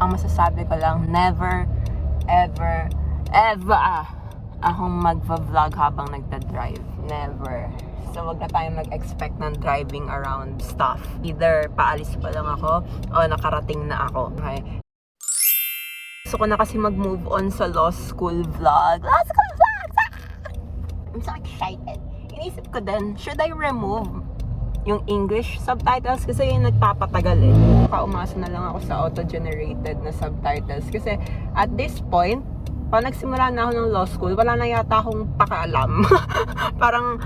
Ang masasabi ko lang, never, ever, akong magva-vlog habang nagda-drive. Never. So, wag na tayong mag-expect ng driving around stuff. Either paalis pa lang ako o nakarating na ako. Okay? Gusto ko na kasi mag-move on sa law school vlog. Law school vlog! I'm so excited. Inisip ko din, should I remove yung English subtitles? Kasi yung nagpapatagal eh. Umasa na lang ako sa auto-generated na subtitles. Kasi at this point, pag nagsimula na ako ng law school, wala na yata akong pakaalam. Parang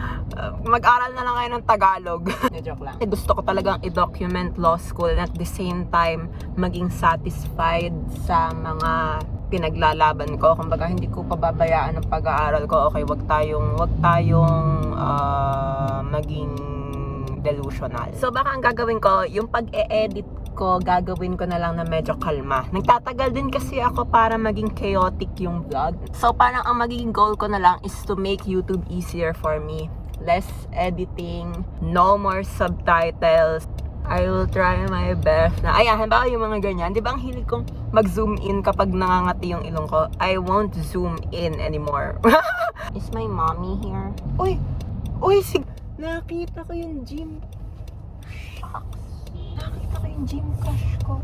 mag-aral na lang kayo ng Tagalog. Joke lang. Gusto ko talagang i-document law school and at the same time, maging satisfied sa mga pinaglalaban ko. Kumbaga, hindi ko pababayaan ang pag-aaral ko. Okay, wag tayong maging delusional. So, baka ang gagawin ko, yung pag-e-edit ko, gagawin ko na lang na medyo kalma. Nagtatagal din kasi ako para maging chaotic yung vlog. So, parang ang magiging goal ko na lang is to make YouTube easier for me. Less editing, no more subtitles. I will try my best na, halimbawa yung mga ganyan. Di ba ang hilig kong mag-zoom in kapag nangangati yung ilong ko? I won't zoom in anymore. Is my mommy here? Uy, nakita ko yung gym. Shucks. Nakita ko yung gym crush ko.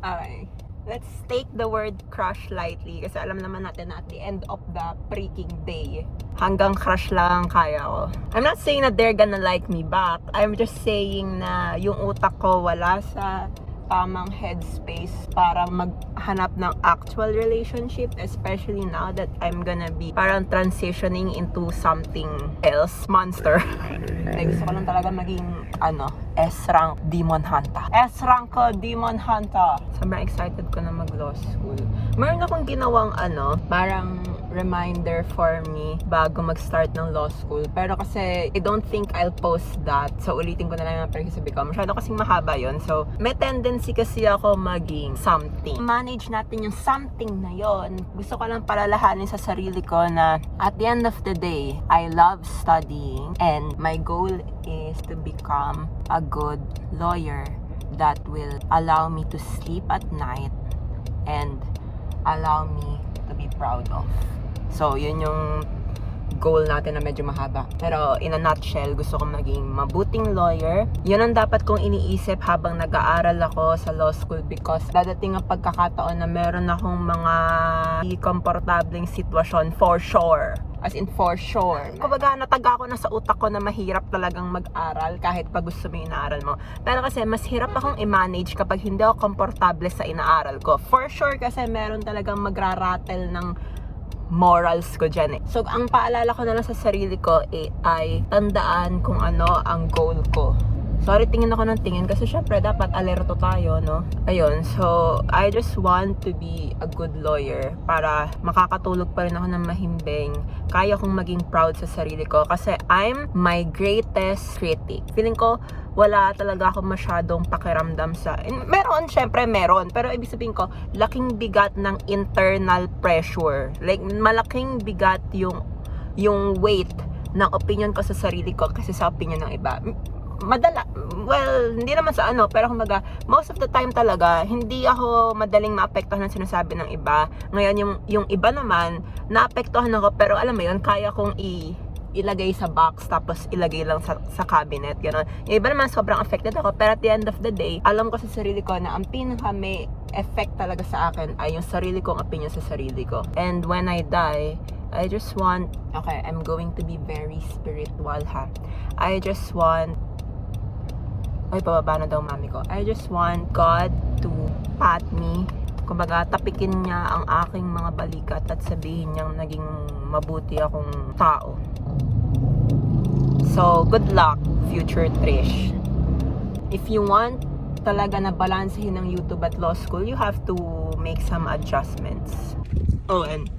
Okay. Let's take the word crush lightly. Kasi alam naman natin na at the end of the freaking day, hanggang crush lang kaya ko. I'm not saying that they're gonna like me back. I'm just saying na yung utak ko wala sa tamang headspace para maghanap ng actual relationship, especially now that I'm gonna be parang transitioning into something else, monster. Like, gusto ko lang talaga maging S-rank demon hunter. S-rank ko demon hunter. Sobrang excited ko na mag-law school. Meron akong ginawang parang reminder for me bago mag-start ng law school. Pero kasi I don't think I'll post that. So ulitin ko na lang yung pagkasabi ko. Masyado kasing mahaba yon. So may tendency kasi ako maging something. Manage natin yung something na yon. Gusto ko lang palalahanin sa sarili ko na at the end of the day, I love studying and my goal is to become a good lawyer that will allow me to sleep at night and allow me to be proud of. So, yun yung goal natin na medyo mahaba. Pero in a nutshell, gusto kong maging mabuting lawyer. Yun ang dapat kong iniisip habang nag-aaral ako sa law school because dadating ang pagkakataon na meron akong mga komportableng sitwasyon for sure. As in, for sure. Kumbaga, nataga ko na sa utak ko na mahirap talagang mag-aral kahit pag gusto mo yung inaaral mo. Pero kasi, mas hirap akong i-manage kapag hindi ako komportable sa inaaral ko. For sure, kasi meron talagang magra-rattle ng morals ko dyan eh. So, ang paalala ko na lang sa sarili ko ay tandaan kung ano ang goal ko. Sorry, tingin ako ng tingin kasi syempre dapat alerto tayo, no? Ayun, so I just want to be a good lawyer para makakatulog pa rin ako ng mahimbing. Kaya kong maging proud sa sarili ko kasi I'm my greatest critic. Feeling ko wala talaga ako masyadong pakiramdam sa... Meron, syempre meron. Pero ibig sabihin ko, laking bigat ng internal pressure. Like, malaking bigat yung weight ng opinion ko sa sarili ko kasi sa opinion ng iba. Hindi naman sa pero kumbaga, most of the time talaga, hindi ako madaling maapektuhan ng sinasabi ng iba. Ngayon, yung iba naman, naapektuhan ako, pero alam mo yun, kaya kong ilagay sa box, tapos ilagay lang sa cabinet, gano'n. Yung iba naman, sobrang affected ako, pero at the end of the day, alam ko sa sarili ko na ang pinaka may effect talaga sa akin ay yung sarili kong opinion sa sarili ko. And when I die, I just want, okay, I'm going to be very spiritual ha. I just want, pababa na daw mami ko. I just want God to pat me. Kumbaga, tapikin niya ang aking mga balikat at sabihin niyang naging mabuti akong tao. So, good luck, future Trish. If you want talaga na balansehin ng YouTube at law school, you have to make some adjustments. Oh, and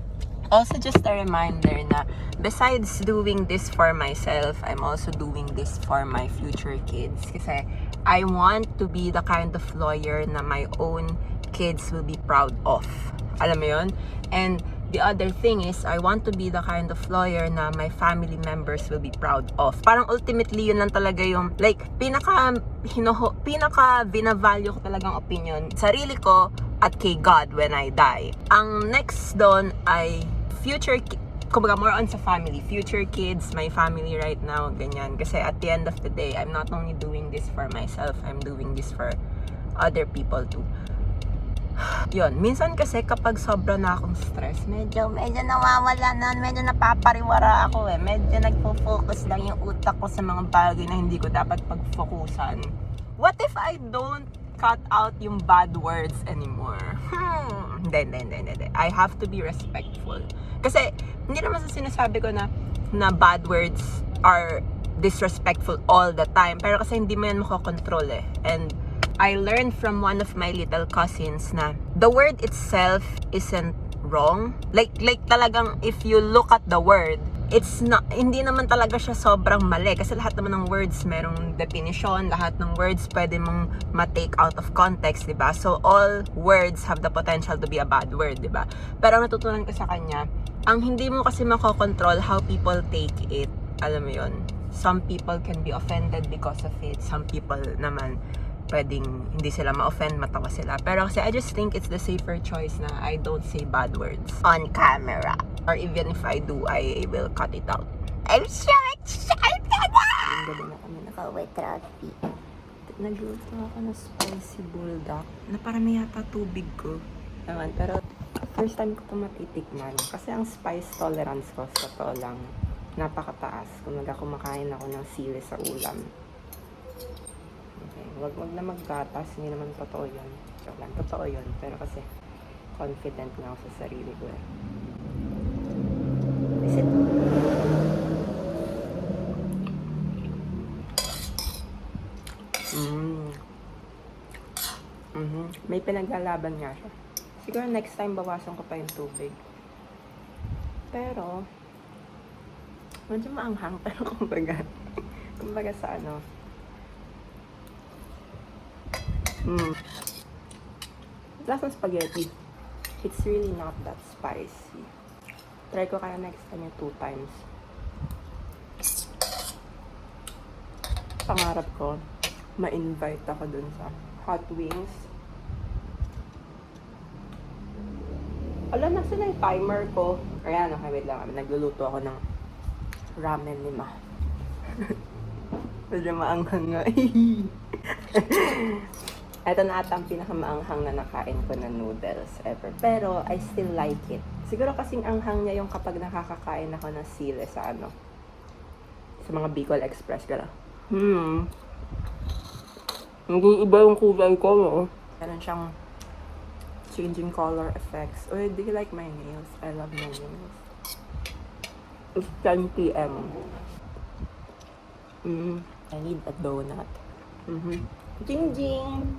also just a reminder na besides doing this for myself, I'm also doing this for my future kids. Kasi I want to be the kind of lawyer na my own kids will be proud of. Alam mo yun? And The other thing is, I want to be the kind of lawyer na my family members will be proud of. Parang ultimately, yun lang talaga yung, like, pinaka binavalue ko talagang opinion. Sarili ko at kay God when I die. Ang next doon ay kumbaga more on sa family. Future kids, my family right now, ganyan. Kasi at the end of the day, I'm not only doing this for myself, I'm doing this for other people too. Yun, minsan kasi kapag sobra na akong stress, medyo nawawala na, medyo napapariwara ako medyo nagpo-focus lang yung utak ko sa mga bagay na hindi ko dapat pag-focusan. What if I don't cut out yung bad words anymore? Hindi. I have to be respectful. Kasi, hindi naman sa sinasabi ko na bad words are disrespectful all the time. Pero kasi hindi mo yan makokontrol And I learned from one of my little cousins na the word itself isn't wrong. Like talagang if you look at the word, hindi naman talaga siya sobrang mali. Kasi lahat naman ng words merong definition, lahat ng words pwede mong ma-take out of context, diba? So all words have the potential to be a bad word, diba? Pero ang natutunan ko sa kanya, ang hindi mo kasi makokontrol how people take it. Alam mo yun? Some people can be offended because of it. Some people naman pwedeng hindi sila ma-offend, matawa sila. Pero kasi I just think it's the safer choice na I don't say bad words on camera. Or even if I do, I will cut it out. I'm so excited! Yung gabi na kami naka-wet traffic. Nagluto ako ng spicy bulldog na parang yata tubig ko. Naman, pero first time ko ito matitikman. Kasi ang spice tolerance ko, sa totoo lang, napakataas. Kung kumakain ako ng sili sa ulam. Wag na maggatas, hindi naman totoo yun. Joke lang, totoo yun. Pero kasi, confident na ako sa sarili ko Is it? May pinaglalaban nga siya. Siguro next time, bawasan ko pa yung tubig. Pero, medyo maanghang. Pero kumbaga sa lasa ng spaghetti. It's really not that spicy. Try ko kaya next time yung 2 times. Pangarap ko, ma-invite ako dun sa Hot Wings. Alam na sila yung timer ko. Ayan, okay, wait lang. Nagluluto ako ng ramen ni Ma. Medyo maanghang nga. Ito na ata ang pinakamaanghang na nakain ko na noodles ever. Pero, I still like it. Siguro kasing anghang niya yung kapag nakakakain ako ng sili sa sa mga Bicol Express. Gala. Nag-iiba yung kulay ko, no? Meron siyang changing color effects. Oh, do you like my nails? I love my nails. It's 10 p.m. I need a donut. Jing jing!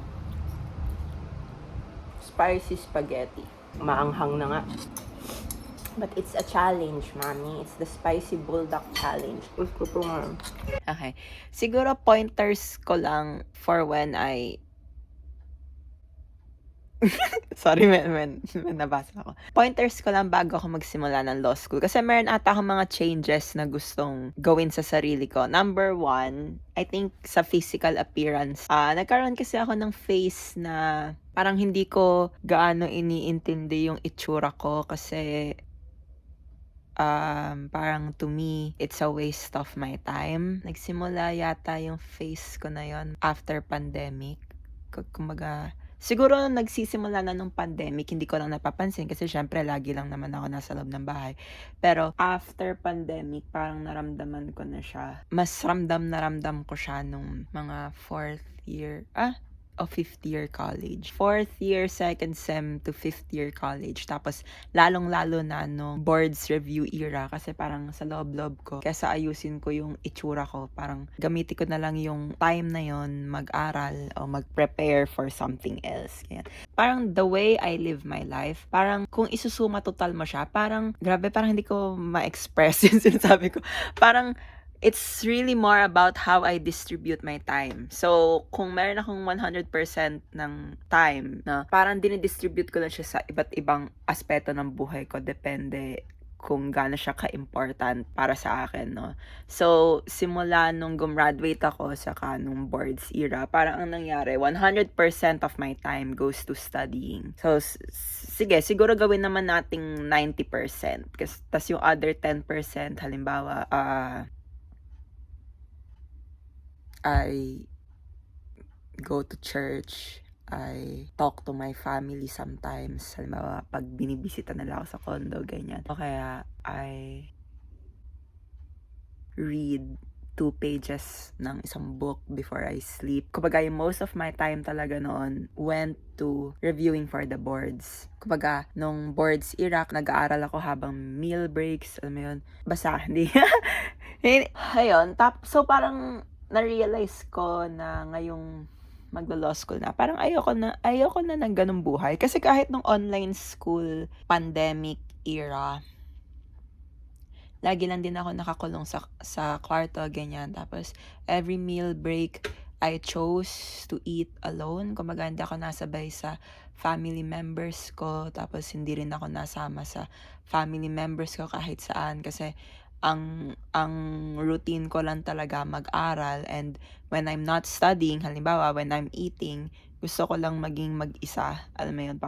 Spicy spaghetti. Maanghang na nga. But it's a challenge, Mommy. It's the spicy bulldog challenge. Gusto ko nga. Okay. Siguro pointers ko lang for when I... Sorry, may nabasa ako. Pointers ko lang bago ako magsimula ng law school. Kasi meron ata akong mga changes na gustong gawin sa sarili ko. Number 1, I think sa physical appearance. Nagkaroon kasi ako ng face na parang hindi ko gaano iniintindi yung itsura ko. Kasi parang to me, it's a waste of my time. Nagsimula yata yung face ko na yon after pandemic. Kumbaga, siguro nagsisimula na nung pandemic, hindi ko lang napapansin kasi syempre lagi lang naman ako nasa loob ng bahay. Pero after pandemic, parang naramdaman ko na siya. Mas ramdam ko siya nung mga 4th year, o 5th year college. 4th year, 2nd sem to 5th year college. Tapos, lalong-lalo na boards review era kasi parang sa loob-loob ko. Kesa ayusin ko yung itsura ko, parang gamitin ko na lang yung time na yon mag-aral o mag-prepare for something else. Kaya, parang the way I live my life, parang kung isusuma total mo siya, parang, grabe, parang hindi ko ma-express yung sinasabi ko. Parang, it's really more about how I distribute my time. So, kung meron akong 100% ng time na parang dinidistribute ko na siya sa iba't ibang aspeto ng buhay ko, depende kung gaano siya ka-important para sa akin, no? So, simula nung gumraduate ako saka nung boards era, parang ang nangyari, 100% of my time goes to studying. So, sige, siguro gawin naman nating 90%. Tas yung other 10%, halimbawa, I go to church, I talk to my family sometimes. Halimbawa, pag binibisita nila ako sa condo, ganyan. O kaya, I read 2 pages ng isang book before I sleep. Kumbaga, yung most of my time talaga noon went to reviewing for the boards. Kumbaga, nung boards era, nag-aaral ako habang meal breaks, alam mo yun. Basta, hindi. Ayun, so parang na-realize ko na ngayong maglo-law school na, parang ayoko na ng ganung buhay. Kasi kahit nung online school, pandemic era, lagi lang din ako nakakulong sa kwarto, ganyan. Tapos, every meal break, I chose to eat alone. Kumbaga, hindi ako nasabay sa family members ko. Tapos, hindi rin ako nasama sa family members ko kahit saan. Kasi, ang routine ko lang talaga mag-aral, and when I'm not studying, halimbawa when I'm eating, gusto ko lang maging mag-isa. Alam mo yun,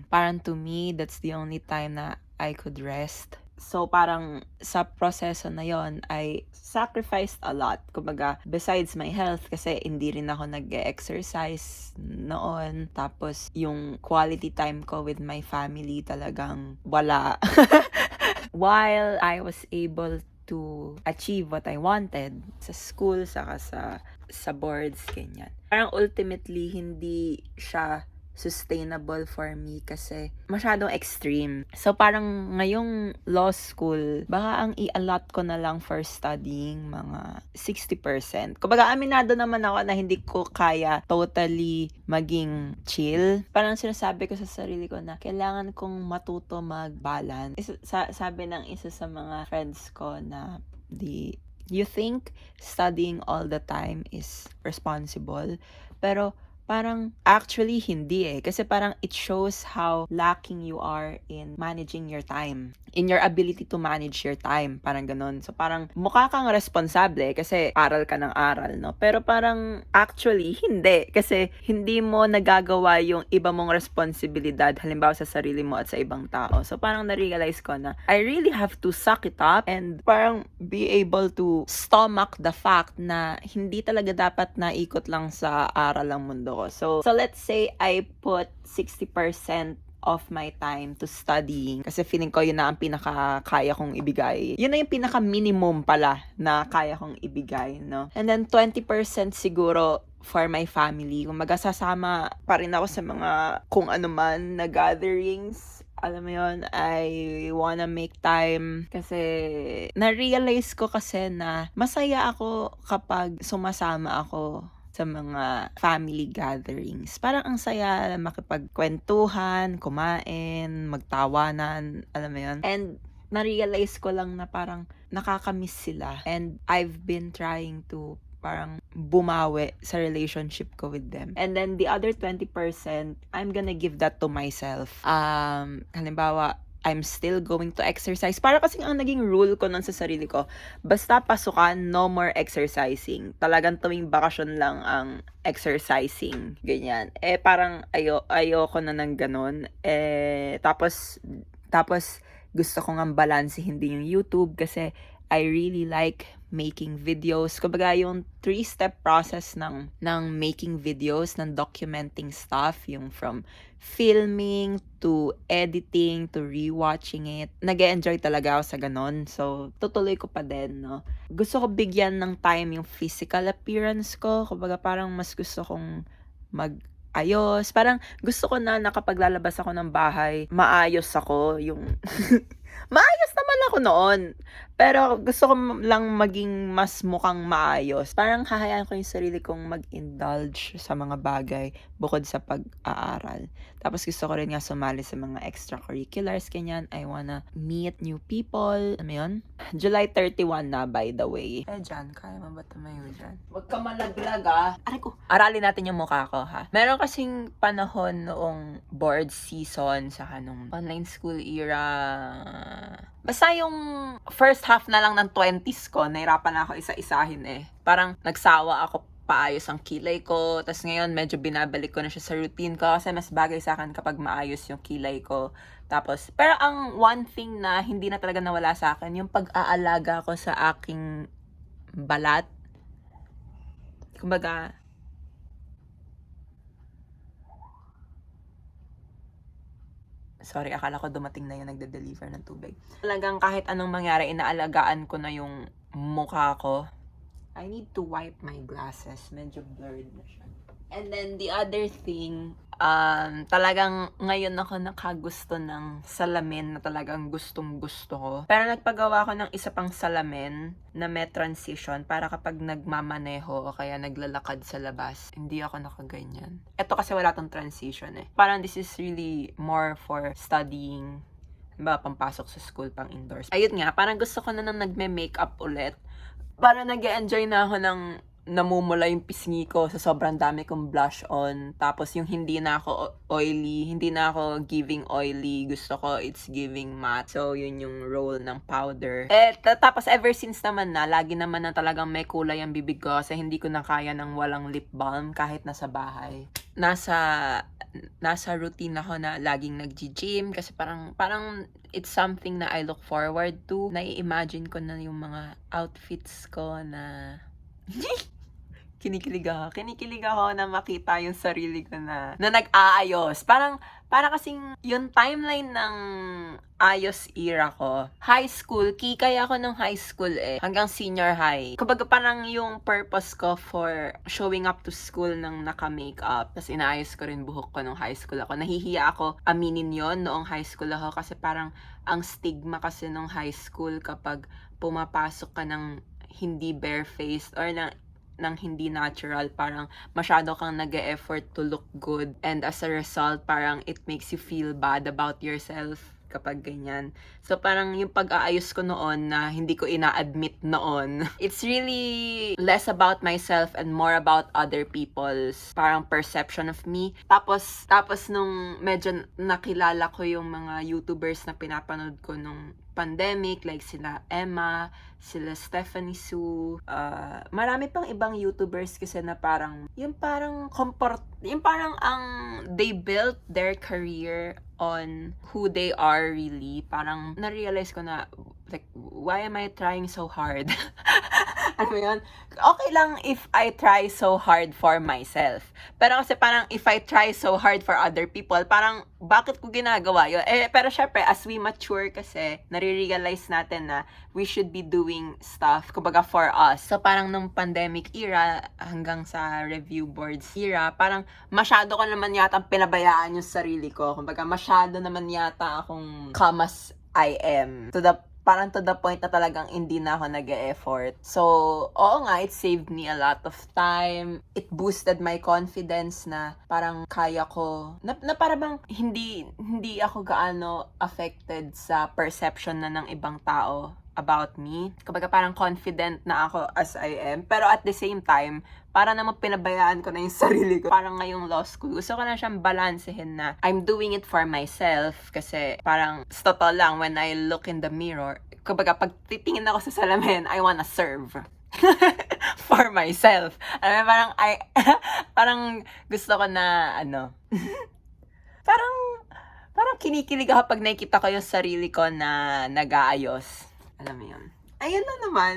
parang to me, that's the only time na I could rest. So parang sa proseso na yon, I sacrificed a lot. Kumbaga, besides my health, kasi hindi rin ako nag-exercise noon. Tapos yung quality time ko with my family talagang wala. While I was able to achieve what I wanted sa school, saka sa boards, ganyan. Parang ultimately, hindi siya sustainable for me kasi masyadong extreme. So parang ngayong law school, baka ang i-allot ko na lang for studying mga 60%. Kumbaga aminado naman ako na hindi ko kaya totally maging chill. Parang sinasabi ko sa sarili ko na kailangan kong matuto mag-balance. Sabi ng isa sa mga friends ko na you think studying all the time is responsible, pero parang actually hindi eh. Kasi parang it shows how lacking you are in managing your time. In your ability to manage your time. Parang ganun. So parang mukha kang responsable kasi aral ka ng aral, no? Pero parang actually hindi. Kasi hindi mo nagagawa yung iba mong responsibilidad, halimbawa sa sarili mo at sa ibang tao. So parang na-realize ko na I really have to suck it up and parang be able to stomach the fact na hindi talaga dapat naikot lang sa aral ang mundo ko. So let's say I put 60% of my time to studying kasi feeling ko yun na ang pinaka-kaya kong ibigay. Yun na yung pinaka-minimum pala na kaya kong ibigay, no? And then 20% siguro for my family. Kung magasasama pa rin ako sa mga kung ano man na gatherings. Alam mo yun, I wanna make time kasi na-realize ko kasi na masaya ako kapag sumasama ako sa mga family gatherings. Parang ang saya makipagkwentuhan, kumain, magtawanan, alam mo yun. And na-realize ko lang na parang nakakamiss sila. And I've been trying to parang bumawi sa relationship ko with them. And then the other 20%, I'm gonna give that to myself. Halimbawa, I'm still going to exercise. Para kasing ang naging rule ko nun sa sarili ko, basta pasukan, no more exercising. Talagang tuwing bakasyon lang ang exercising. Ganyan. Parang ayoko na ng ganun. Tapos gusto ko nga balansehin din yung YouTube kasi I really like making videos. Kumbaga yung 3-step process ng making videos, ng documenting stuff, yung from filming to editing to rewatching it. Nag-e-enjoy talaga ako sa ganon. So, tutuloy ko pa din, no? Gusto ko bigyan ng time yung physical appearance ko. Kumbaga parang mas gusto kong ayos. Parang gusto ko na nakapaglalabas ako ng bahay, maayos ako. Yung Maayos naman ako noon. Pero gusto ko lang maging mas mukhang maayos. Parang hahayaan ko yung sarili kong mag-indulge sa mga bagay bukod sa pag-aaral. Tapos gusto ko rin nga sumali sa mga extracurriculars, ganyan. I wanna meet new people. Ano yun? July 31 na, by the way. Jan, kaya mo ba tumayo dyan? Huwag ka malaglag, ah. Aray ko. Aralin natin yung mukha ko, ha? Meron kasing panahon noong board season sa nung online school era. Basta yung first half na lang ng 20s ko, nahirapan na ako isa-isahin eh. Parang nagsawa ako paayos ang kilay ko. Tapos ngayon, medyo binabalik ko na siya sa routine ko kasi mas bagay sa akin kapag maayos yung kilay ko. Tapos, pero ang one thing na hindi na talaga nawala sa akin, yung pag-aalaga ko sa aking balat. Kumbaga, sorry, akala ko dumating na yung nagde-deliver ng tubig. Talagang kahit anong mangyari, inaalagaan ko na yung mukha ko. I need to wipe my glasses. Medyo blurred na siya. And then the other thing, talagang ngayon ako nakagusto ng salamin na talagang gustong gusto ko. Pero nagpagawa ko ng isa pang salamin na may transition para kapag nagmamaneho o kaya naglalakad sa labas, hindi ako nakaganyan. Ito kasi wala tong transition eh. Parang this is really more for studying, ba, pampasok sa school, pang indoors. Ayun nga, parang gusto ko na nang nagme-makeup ulit. Para nag-e-enjoy na ako ng namumula yung pisngi ko sa sobrang dami kong blush on. Tapos yung hindi na ako oily, hindi na ako giving oily. Gusto ko it's giving matte. So yun yung role ng powder. Tapos ever since naman na, lagi naman na talagang may kulay ang bibig ko kasi hindi ko na kaya ng walang lip balm kahit nasa bahay. Nasa routine ako na laging nag-gym kasi parang it's something na I look forward to. Nai-imagine ko na yung mga outfits ko na kinikilig ako na makita yung sarili ko na nag-aayos. Parang kasing yung timeline ng ayos era ko. High school, kikay ako ng high school eh. Hanggang senior high. Kumbaga parang yung purpose ko for showing up to school ng naka-makeup. Tapos inaayos ko rin buhok ko nung high school ako. Nahihiya ako aminin yon noong high school ako kasi parang ang stigma kasi nung high school kapag pumapasok ka ng hindi bare-faced or ng hindi natural, parang masyado kang nag-e-effort to look good and as a result, parang it makes you feel bad about yourself kapag ganyan. So parang yung pag-aayos ko noon na hindi ko ina-admit noon, it's really less about myself and more about other people's parang perception of me. Tapos nung medyo nakilala ko yung mga YouTubers na pinapanood ko nung pandemic, like sila Emma, sila Stephanie Su, marami pang ibang YouTubers kasi na parang, yung parang they built their career on who they are really. Parang na-realize ko na, like, why am I trying so hard? Ano yun? Okay lang if I try so hard for myself. Pero kasi parang if I try so hard for other people, parang bakit ko ginagawa yun? Pero syempre, as we mature kasi, nare-realize natin na we should be doing stuff, kumbaga for us. So parang nung pandemic era, hanggang sa review boards era, parang masyado ko naman yata pinabayaan yung sarili ko. Kumbaga masyado naman yata akong come as I am. Parang to the point na talagang hindi na ako nag-e-effort. So, oo nga, it saved me a lot of time. It boosted my confidence na parang kaya ko, na parang bang hindi ako gaano affected sa perception na ng ibang tao about me. Kapag parang confident na ako as I am. Pero at the same time, para naman pinabayaan ko na yung sarili ko. Parang ngayong law school, gusto ko na siyang balansehin na I'm doing it for myself kasi parang sa totoo lang, when I look in the mirror, kapag pag titingin ako sa salamin, I wanna serve. For myself. Parang gusto ko na, parang kinikilig ako pag nakikita ko yung sarili ko na nag-aayos. Alam mo yun? Ayun na naman.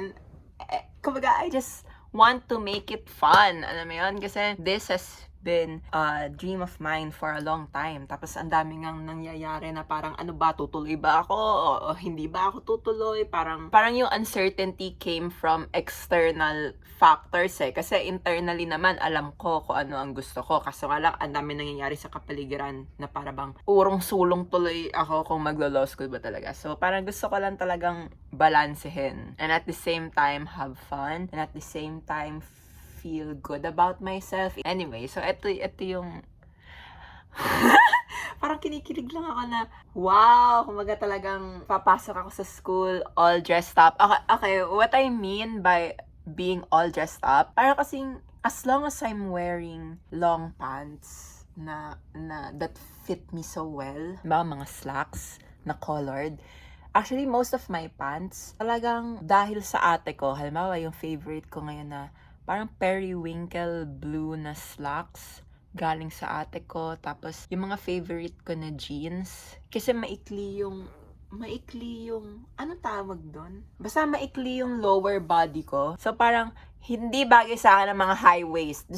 Kumbaga, I just want to make it fun. Alam mo yun? Kasi this has been a dream of mine for a long time. Tapos ang dami ngang nangyayari na parang ano ba, tutuloy ba ako o hindi ba ako tutuloy? Parang yung uncertainty came from external factors eh. Kasi internally naman alam ko kung ano ang gusto ko. Kaso nga lang ang dami nangyayari sa kapaligiran na para bang urong-sulong tuloy ako kung maglo-law school ba talaga. So parang gusto ko lang talagang balansehin. And at the same time, have fun. And at the same time, feel good about myself. Anyway, so ito yung parang kinikilig lang ako na wow, kumaga talagang papasok ako sa school all dressed up. Okay, what I mean by being all dressed up, parang kasing as long as I'm wearing long pants na that fit me so well, mga slacks na colored. Actually, most of my pants, talagang dahil sa ate ko, halimbawa yung favorite ko ngayon na parang periwinkle blue na slacks galing sa ate ko. Tapos, yung mga favorite ko na jeans. Kasi maikli yung, ano tawag doon? Basta maikli yung lower body ko. So, parang, hindi bagay sa akin ang mga high waist.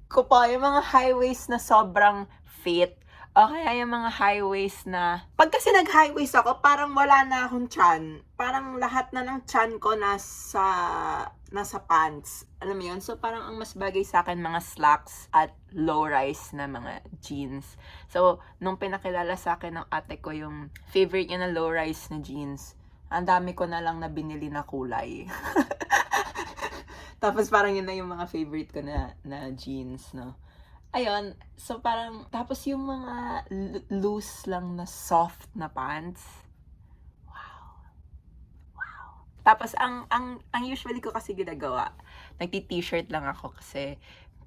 Ko pa, yung mga high waist na sobrang fit. O kaya yung mga high waist na, pag kasi nag high waist ako, parang wala na akong chan. Parang lahat na ng chan ko nasa pants. Alam mo yun? So, parang ang mas bagay sa akin mga slacks at low-rise na mga jeans. So, nung pinakilala sa akin ng ate ko yung favorite niya na low-rise na jeans, ang dami ko na lang na binili na kulay. Tapos parang yun na yung mga favorite ko na jeans, no? Ayun, so parang, tapos yung mga loose lang na soft na pants. Wow. Tapos ang usually ko kasi ginagawa, nagti-t-shirt lang ako kasi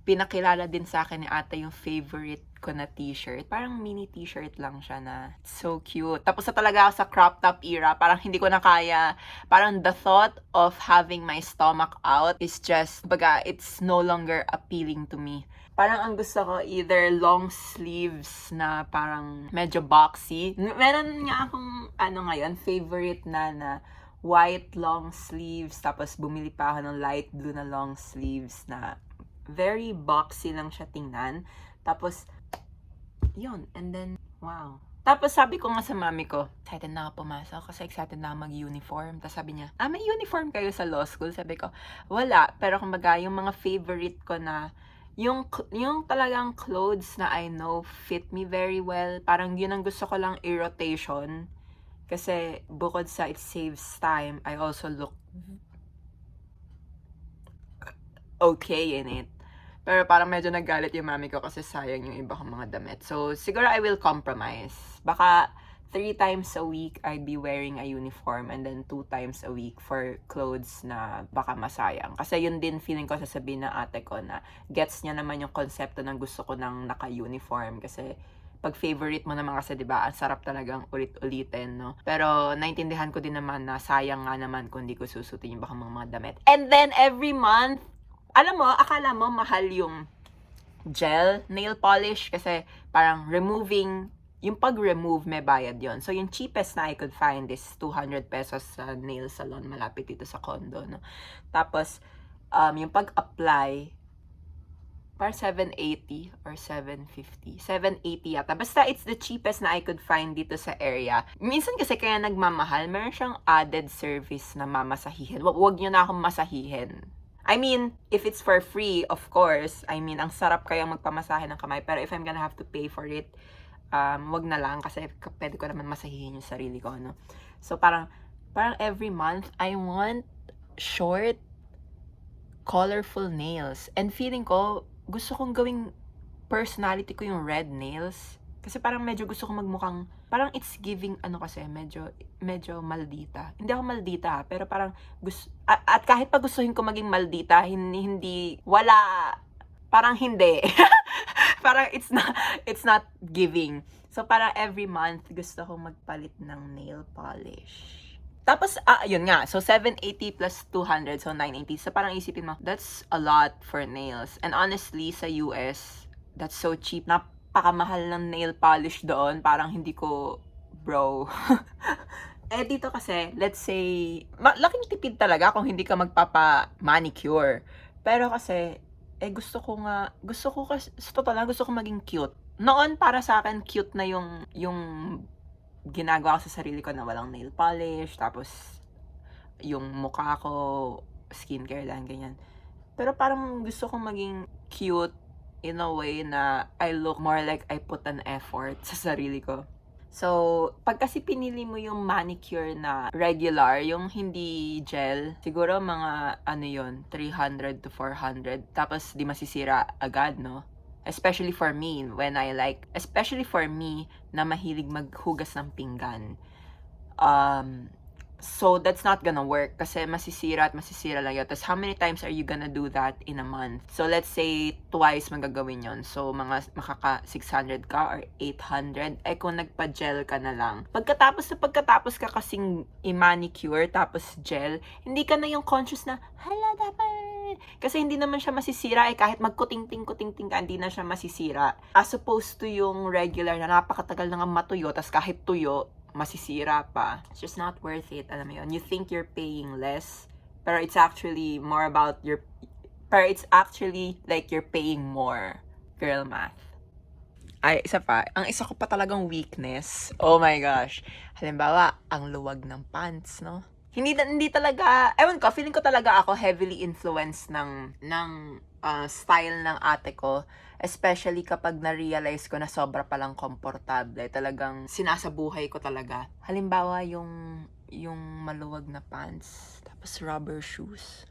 pinakilala din sa akin ni ate yung favorite ko na t-shirt. Parang mini t-shirt lang siya na so cute. Tapos na talaga ako sa crop top era, parang hindi ko na kaya. Parang the thought of having my stomach out is just, baga, it's no longer appealing to me. Parang ang gusto ko, either long sleeves na parang medyo boxy. Meron nga akong, ngayon, favorite na white long sleeves. Tapos bumili pa ako ng light blue na long sleeves na very boxy lang siya tingnan. Tapos, yun. And then, wow. Tapos sabi ko nga sa mami ko, excited na ako pumasok kasi excited na ako mag-uniform. Tapos sabi niya, may uniform kayo sa law school? Sabi ko, wala. Pero kumbaga, yung mga favorite ko na yung talagang clothes na I know fit me very well, parang yun ang gusto ko lang i-rotation. Kasi bukod sa it saves time, I also look okay in it. Pero parang medyo naggalit yung mami ko kasi sayang yung iba kong mga damit. So, siguro I will compromise. Baka 3 times a week I'd be wearing a uniform and then 2 times a week for clothes na baka masayang. Kasi yun din feeling ko sasabihin ng ate ko na gets niya naman yung konsepto ng gusto ko ng naka-uniform. Kasi pag favorite mo naman kasi, diba, ang sarap talagang ulit-ulitin, no? Pero naintindihan ko din naman na sayang nga naman kung di ko susutin yung baka mga damit. And then every month, alam mo, akala mo mahal yung gel nail polish kasi parang yung pag-remove may bayad yon. So yung cheapest na I could find is 200 pesos sa nail salon malapit dito sa condo, no? Tapos yung pag-apply par 780 or 750. 780 yata. Basta it's the cheapest na I could find dito sa area. Minsan kasi kaya nagmamahal, meron siyang added service na mamasahihin. Wag niyo na akong masahihin. I mean, if it's for free, of course. I mean, ang sarap kaya magpamasahe ng kamay. Pero if I'm gonna have to pay for it, wag na lang kasi pwede ko naman masahihin yung sarili ko, no? So, parang every month, I want short, colorful nails. And feeling ko, gusto kong gawing personality ko yung red nails. Kasi parang medyo gusto kong magmukhang, parang it's giving, kasi, medyo maldita. Hindi ako maldita, pero parang gusto, at kahit pa gustuhin ko maging maldita, parang hindi. Parang it's not giving. So parang every month gusto kong magpalit ng nail polish. Tapos yun nga. So 780 plus 200, so 980. So parang isipin mo, that's a lot for nails. And honestly, sa US, that's so cheap. Napakamahal ng nail polish doon. Parang hindi ko, bro. Dito kasi, let's say, laking tipid talaga kung hindi ka magpapa-manicure. Pero kasi, Eh, gusto ko kasi, sa totoo lang, gusto ko maging cute. Noon, para sa akin, cute na yung ginagawa ko sa sarili ko na walang nail polish, tapos yung mukha ko, skincare lang, ganyan. Pero parang gusto kong maging cute in a way na I look more like I put an effort sa sarili ko. So, pag kasi pinili mo yung manicure na regular, yung hindi gel, siguro mga ano yun, 300 to 400. Tapos di masisira agad, no? Especially for me, especially for me na mahilig maghugas ng pinggan. So that's not gonna work kasi masisira at masisira lang yun. Tapos how many times are you gonna do that in a month? So let's say twice magagawin yon. So mga makaka 600 ka or 800. Eh kung nagpa-gel ka na lang. Pagkatapos ka kasing i-manicure tapos gel, hindi ka na yung conscious na, hala dapat. Kasi hindi naman siya masisira eh, kahit magkuting-ting ka, hindi na siya masisira. As opposed to yung regular na napakatagal na nga matuyo, tas kahit tuyo, masisira pa. It's just not worth it, alam mo yun. You think you're paying less, pero it's actually like you're paying more. Girl math. Ay, isa pa. Ang isa ko pa talagang weakness. Oh my gosh. Halimbawa, ang luwag ng pants, no? Hindi talaga, ewan ko, feeling ko talaga ako heavily influenced ng style ng ate ko. Especially kapag na-realize ko na sobra palang komportable. Talagang sinasabuhay ko talaga. Halimbawa, yung maluwag na pants, tapos rubber shoes.